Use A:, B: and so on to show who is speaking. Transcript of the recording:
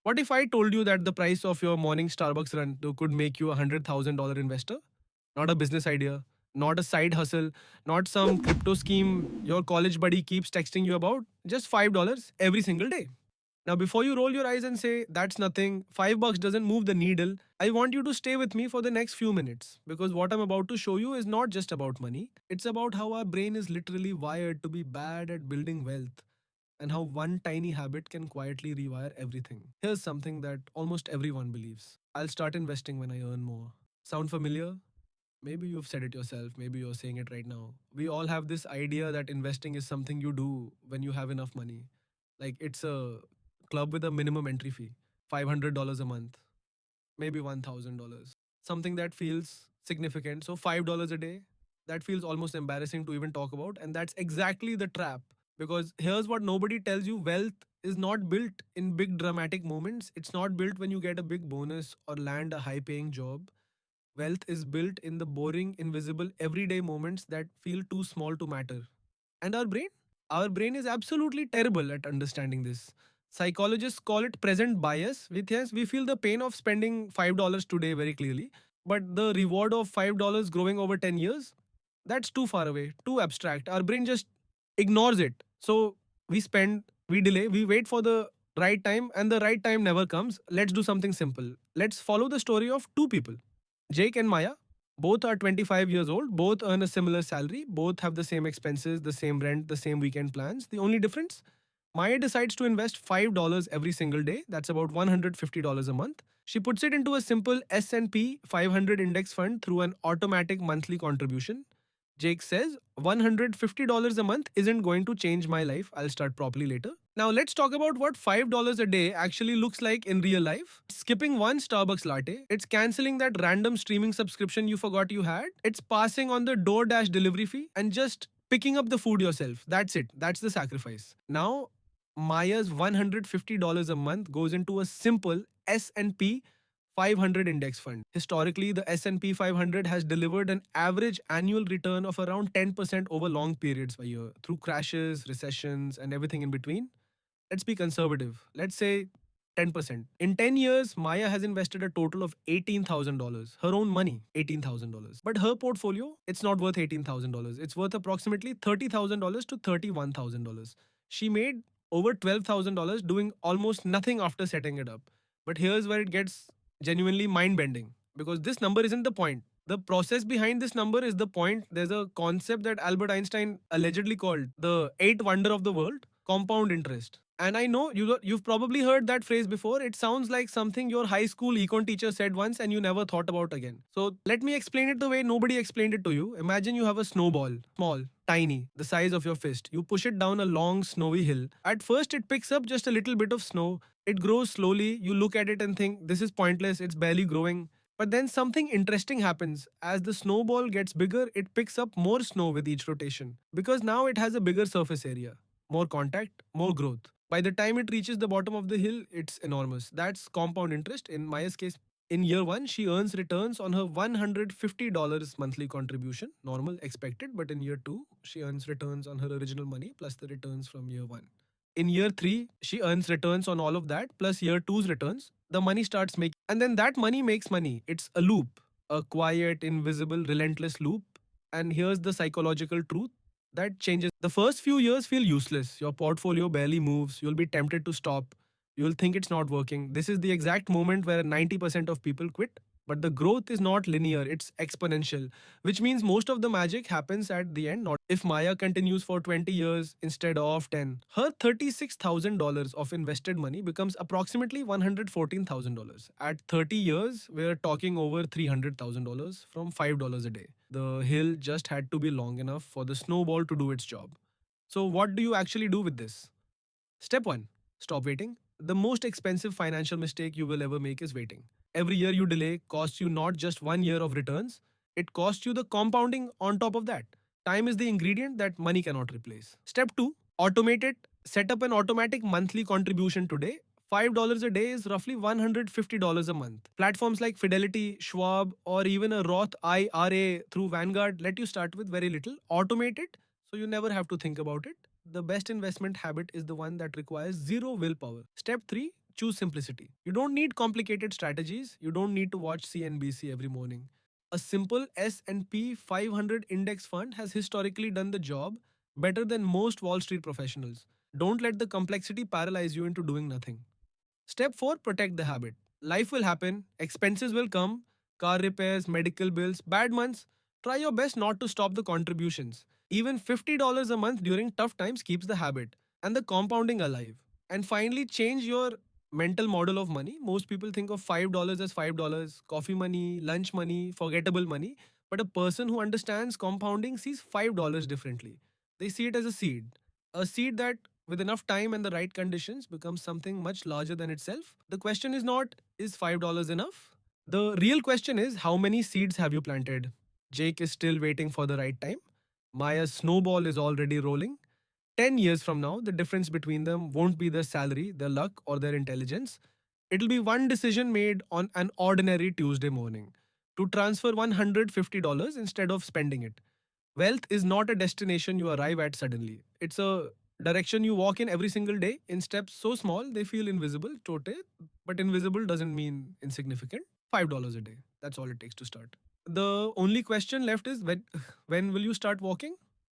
A: What if I told you that the price of your morning Starbucks run could make you $100,000 investor? Not a business idea, not a side hustle, not some crypto scheme your college buddy keeps texting you about, just $5 every single day. Now, before you roll your eyes and say, that's nothing, $5 doesn't move the needle, I want you to stay with me for the next few minutes because what I'm about to show you is not just about money. It's about how our brain is literally wired to be bad at building wealth and how one tiny habit can quietly rewire everything. Here's something that almost everyone believes: I'll start investing when I earn more. Sound familiar? Maybe you've said it yourself, maybe you're saying it right now. We all have this idea that investing is something you do when you have enough money. Like it's a club with a minimum entry fee, $500 a month, maybe $1,000. Something that feels significant. So $5 a day, that feels almost embarrassing to even talk about. And that's exactly the trap. Because here's what nobody tells you: wealth is not built in big dramatic moments. It's not built when you get a big bonus or land a high paying job. Wealth is built in the boring, invisible, everyday moments that feel too small to matter. And our brain is absolutely terrible at understanding this. Psychologists call it present bias. With yes, we feel the pain of spending $5 today very clearly, but the reward of $5 growing over 10 years, that's too far away, too abstract. Our brain just ignores it. So we spend, we delay, we wait for the right time, and the right time never comes. Let's do something simple. Let's follow the story of two people, Jake and Maya. Both are 25 years old, both earn a similar salary, both have the same expenses, the same rent, the same weekend plans. The only difference? Maya decides to invest $5 every single day. That's about $150 a month. She puts it into a simple S&P 500 index fund through an automatic monthly contribution. Jake says, $150 a month isn't going to change my life. I'll start properly later. Now, let's talk about what $5 a day actually looks like in real life. Skipping one Starbucks latte, it's canceling that random streaming subscription you forgot you had, it's passing on the DoorDash delivery fee, and just picking up the food yourself. That's it. That's the sacrifice. Now, Maya's $150 a month goes into a simple S&P 500 index fund. Historically, the S&P 500 has delivered an average annual return of around 10% over long periods a year through crashes, recessions, and everything in between. Let's be conservative. Let's say 10%. In 10 years, Maya has invested a total of $18,000. Her own money, $18,000. But her portfolio, it's not worth $18,000. It's worth approximately $30,000 to $31,000. She made over $12,000 doing almost nothing after setting it up. But here's where it gets genuinely mind bending because this number isn't the point. The process behind this number is the point. There's a concept that Albert Einstein allegedly called the eighth wonder of the world: compound interest. And I know you've probably heard that phrase before. It sounds like something your high school econ teacher said once and you never thought about again. So let me explain it the way nobody explained it to you. Imagine you have a snowball, small, tiny, the size of your fist. You push it down a long, snowy hill. At first, it picks up just a little bit of snow. It grows slowly. You look at it and think, this is pointless. It's barely growing. But then something interesting happens. As the snowball gets bigger, it picks up more snow with each rotation because now it has a bigger surface area, more contact, more growth. By the time it reaches the bottom of the hill, it's enormous. That's compound interest. In Maya's case, in year one, she earns returns on her $150 monthly contribution, normal, expected. But in year two, she earns returns on her original money plus the returns from year one. In year three, she earns returns on all of that plus year two's returns. The money starts making, and then that money makes money. It's a loop, a quiet, invisible, relentless loop. And here's the psychological truth that changes. The first few years feel useless. Your portfolio barely moves. You'll be tempted to stop. You'll think it's not working. This is the exact moment where 90% of people quit. But the growth is not linear, it's exponential, which means most of the magic happens at the end. Not if Maya continues for 20 years instead of 10. Her $36,000 of invested money becomes approximately $114,000. At 30 years, we're talking over $300,000 from $5 a day. The hill just had to be long enough for the snowball to do its job. So, what do you actually do with this? Step 1: stop waiting. The most expensive financial mistake you will ever make is waiting. Every year you delay costs you not just 1 year of returns, it costs you the compounding on top of that. Time is the ingredient that money cannot replace. Step 2: automate it. Set up an automatic monthly contribution today. $5 a day is roughly $150 a month. Platforms like Fidelity, Schwab, or even a Roth IRA through Vanguard let you start with very little. Automate it so you never have to think about it. The best investment habit is the one that requires zero willpower. Step 3: choose simplicity. You don't need complicated strategies. You don't need to watch CNBC every morning. A simple S&P 500 index fund has historically done the job better than most Wall Street professionals. Don't let the complexity paralyze you into doing nothing. Step 4, protect the habit. Life will happen, expenses will come, car repairs, medical bills, bad months. Try your best not to stop the contributions. Even $50 a month during tough times keeps the habit and the compounding alive. And finally, change your mental model of money. Most people think of $5 as $5, coffee money, lunch money, forgettable money. But a person who understands compounding sees $5 differently. They see it as a seed that with enough time and the right conditions becomes something much larger than itself. The question is not, is $5 enough? The real question is, how many seeds have you planted? Jake is still waiting for the right time. Maya's snowball is already rolling. 10 years from now, the difference between them won't be their salary, their luck, or their intelligence. It'll be one decision made on an ordinary Tuesday morning to transfer $150 instead of spending it. Wealth is not a destination you arrive at suddenly. It's a direction you walk in every single day in steps so small they feel invisible, chote, but invisible doesn't mean insignificant. $5 a day. That's all it takes to start. The only question left is when will you start walking?